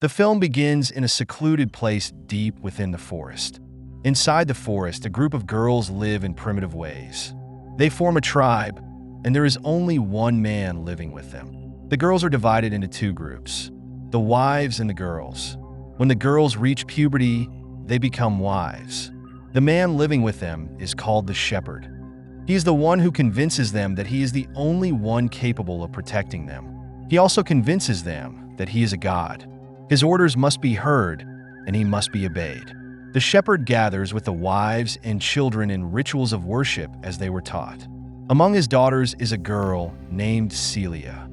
The film begins in a secluded place deep within the forest. Inside the forest, a group of girls live in primitive ways. They form a tribe, and there is only one man living with them. The girls are divided into two groups, the wives and the girls. When the girls reach puberty, they become wives. The man living with them is called the shepherd. He is the one who convinces them that he is the only one capable of protecting them. He also convinces them that he is a god. His orders must be heard, and he must be obeyed. The shepherd gathers with the wives and children in rituals of worship as they were taught. Among his daughters is a girl named Celia.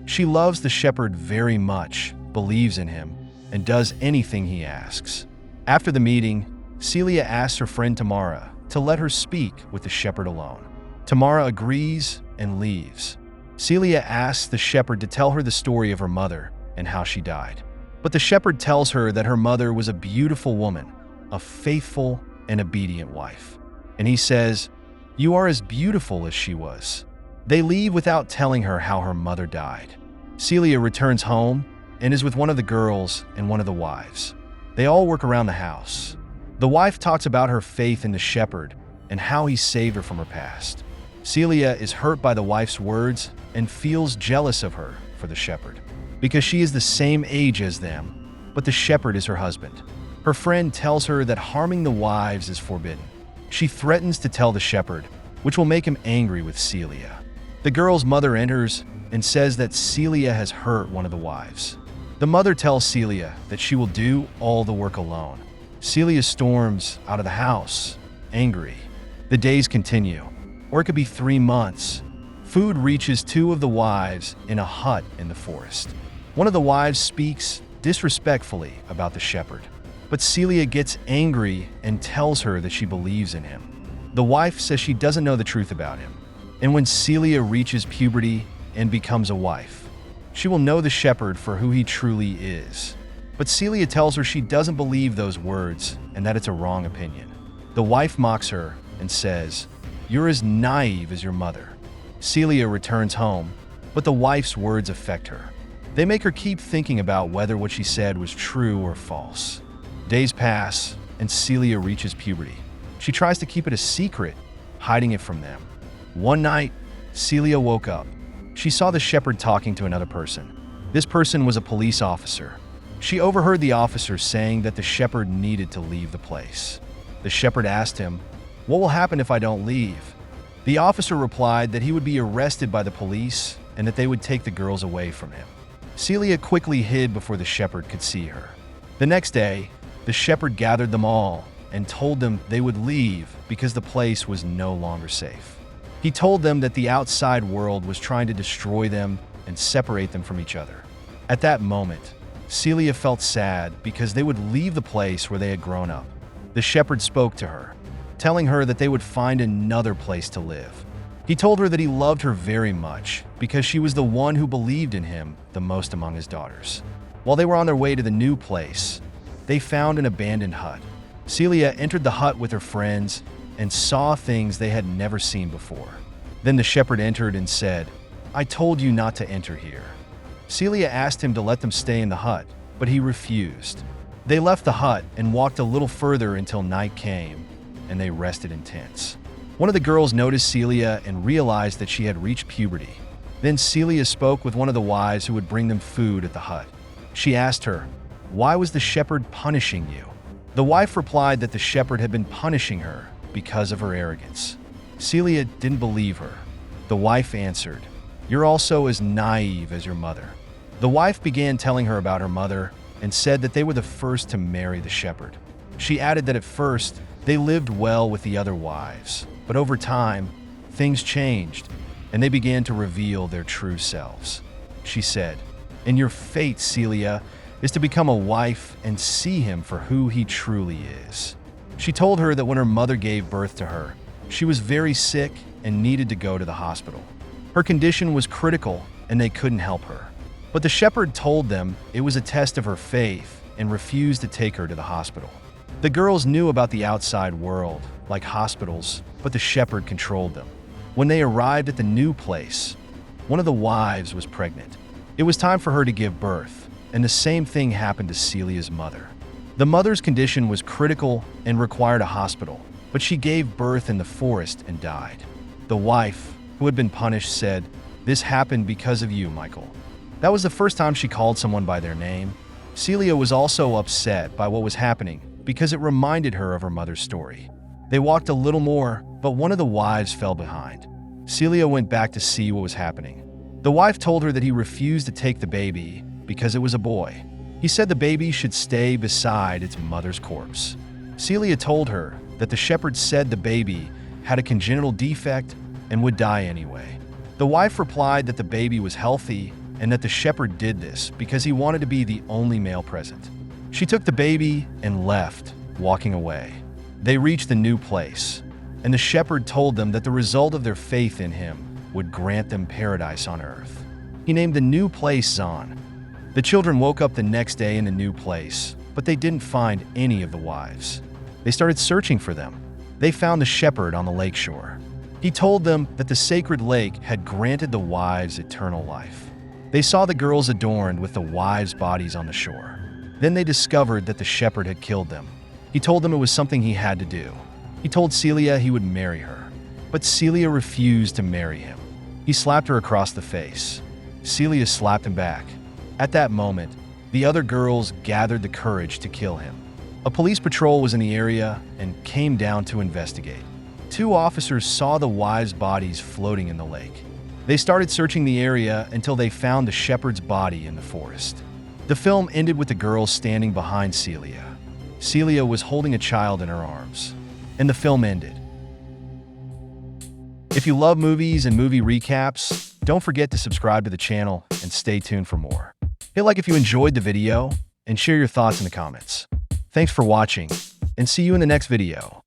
She loves the shepherd very much, believes in him, and does anything he asks. After the meeting, Celia asks her friend Tamara to let her speak with the shepherd alone. Tamara agrees and leaves. Celia asks the shepherd to tell her the story of her mother and how she died. But the shepherd tells her that her mother was a beautiful woman, a faithful and obedient wife. And he says, "You are as beautiful as she was." They leave without telling her how her mother died. Celia returns home and is with one of the girls and one of the wives. They all work around the house. The wife talks about her faith in the shepherd and how he saved her from her past. Celia is hurt by the wife's words and feels jealous of her for the shepherd, because she is the same age as them, but the shepherd is her husband. Her friend tells her that harming the wives is forbidden. She threatens to tell the shepherd, which will make him angry with Celia. The girl's mother enters and says that Celia has hurt one of the wives. The mother tells Celia that she will do all the work alone. Celia storms out of the house, angry. The days continue, or it could be 3 months. Food reaches 2 of the wives in a hut in the forest. One of the wives speaks disrespectfully about the shepherd, but Celia gets angry and tells her that she believes in him. The wife says she doesn't know the truth about him, and when Celia reaches puberty and becomes a wife, she will know the shepherd for who he truly is. But Celia tells her she doesn't believe those words and that it's a wrong opinion. The wife mocks her and says, "You're as naive as your mother." Celia returns home, but the wife's words affect her. They make her keep thinking about whether what she said was true or false. Days pass, and Celia reaches puberty. She tries to keep it a secret, hiding it from them. One night, Celia woke up. She saw the shepherd talking to another person. This person was a police officer. She overheard the officer saying that the shepherd needed to leave the place. The shepherd asked him, "What will happen if I don't leave?" The officer replied that he would be arrested by the police and that they would take the girls away from him. Celia quickly hid before the shepherd could see her. The next day, the shepherd gathered them all and told them they would leave because the place was no longer safe. He told them that the outside world was trying to destroy them and separate them from each other. At that moment, Celia felt sad because they would leave the place where they had grown up. The shepherd spoke to her, telling her that they would find another place to live. He told her that he loved her very much because she was the one who believed in him the most among his daughters. While they were on their way to the new place, they found an abandoned hut. Celia entered the hut with her friends and saw things they had never seen before. Then the shepherd entered and said, "I told you not to enter here." Celia asked him to let them stay in the hut, but he refused. They left the hut and walked a little further until night came, and they rested in tents. One of the girls noticed Celia and realized that she had reached puberty. Then Celia spoke with one of the wives who would bring them food at the hut. She asked her, "Why was the shepherd punishing you?" The wife replied that the shepherd had been punishing her because of her arrogance. Celia didn't believe her. The wife answered, "You're also as naive as your mother." The wife began telling her about her mother and said that they were the first to marry the shepherd. She added that at first, they lived well with the other wives, but over time, things changed, and they began to reveal their true selves. She said, "And your fate, Celia, is to become a wife and see him for who he truly is." She told her that when her mother gave birth to her, she was very sick and needed to go to the hospital. Her condition was critical and they couldn't help her. But the shepherd told them it was a test of her faith and refused to take her to the hospital. The girls knew about the outside world, like hospitals, but the shepherd controlled them. When they arrived at the new place, one of the wives was pregnant. It was time for her to give birth, and the same thing happened to Celia's mother. The mother's condition was critical and required a hospital, but she gave birth in the forest and died. The wife, who had been punished, said, "This happened because of you, Michael." That was the first time she called someone by their name. Celia was also upset by what was happening because it reminded her of her mother's story. They walked a little more, but one of the wives fell behind. Celia went back to see what was happening. The wife told her that he refused to take the baby because it was a boy. He said the baby should stay beside its mother's corpse. Celia told her that the shepherd said the baby had a congenital defect and would die anyway. The wife replied that the baby was healthy and that the shepherd did this because he wanted to be the only male present. She took the baby and left, walking away. They reached the new place, and the shepherd told them that the result of their faith in him would grant them paradise on earth. He named the new place Zon. The children woke up the next day in the new place, but they didn't find any of the wives. They started searching for them. They found the shepherd on the lakeshore. He told them that the sacred lake had granted the wives eternal life. They saw the girls adorned with the wives' bodies on the shore. Then they discovered that the shepherd had killed them. He told them it was something he had to do. He told Celia he would marry her, but Celia refused to marry him. He slapped her across the face. Celia slapped him back. At that moment, the other girls gathered the courage to kill him. A police patrol was in the area and came down to investigate. 2 officers saw the wives' bodies floating in the lake. They started searching the area until they found the shepherd's body in the forest. The film ended with the girls standing behind Celia. Celia was holding a child in her arms, and the film ended. If you love movies and movie recaps, don't forget to subscribe to the channel and stay tuned for more. Hit like if you enjoyed the video and share your thoughts in the comments. Thanks for watching, and see you in the next video.